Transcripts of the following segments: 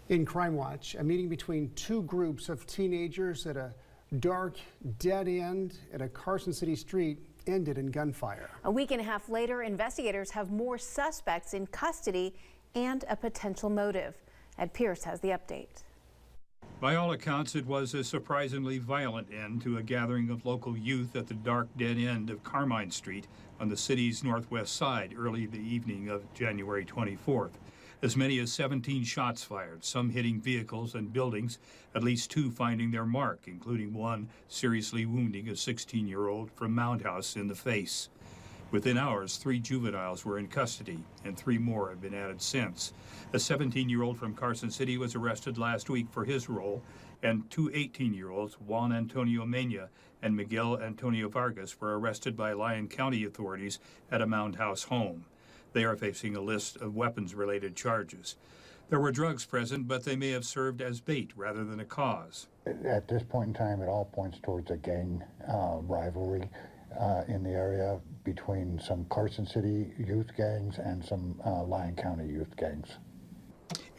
In Crime Watch, a meeting between two groups of teenagers at a dark dead end at a Carson City street ended in gunfire. A week and a half later, investigators have more suspects in custody and a potential motive. Ed Pierce has the update. By all accounts, it was a surprisingly violent end to a gathering of local youth at the dark dead end of Carmine Street on the city's northwest side early the evening of January 24th. As many as 17 shots fired, some hitting vehicles and buildings, at least 2 finding their mark, including one seriously wounding a 16-year-old from Mound House in the face. Within hours, 3 juveniles were in custody, and 3 more have been added since. A 17-year-old from Carson City was arrested last week for his role, and 2 18-year-olds, Juan Antonio Mena and Miguel Antonio Vargas, were arrested by Lyon County authorities at a Mound House home. They are facing a list of weapons-related charges. There were drugs present, but they may have served as bait rather than a cause. At this point in time, it all points towards a gang rivalry in the area between some Carson City youth gangs and some Lyon County youth gangs.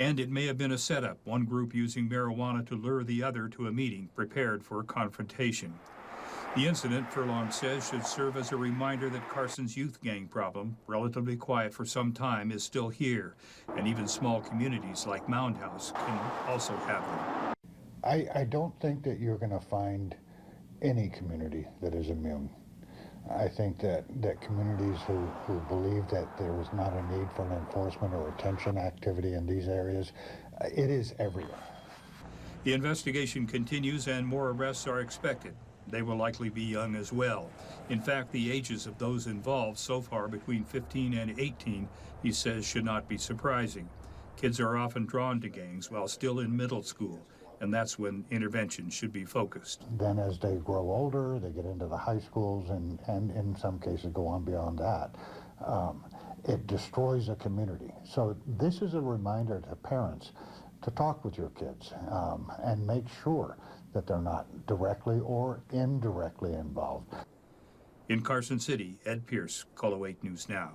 And it may have been a setup, one group using marijuana to lure the other to a meeting prepared for a confrontation. The incident, Furlong says, should serve as a reminder that Carson's youth gang problem, relatively quiet for some time, is still here, and even small communities like Mound House can also have them. I don't think that you're going to find any community that is immune. I think that communities who believe that there is not a need for an enforcement or retention activity in these areas, it is everywhere. The investigation continues and more arrests are expected. They will likely be young as well. In fact, the ages of those involved so far between 15 and 18, he says, should not be surprising. Kids are often drawn to gangs while still in middle school, and that's when intervention should be focused. Then as they grow older, they get into the high schools and in some cases go on beyond that. It destroys a community. So this is a reminder to parents to talk with your kids and make sure that they're not directly or indirectly involved. In Carson City, Ed Pierce, KOLO 8 News Now.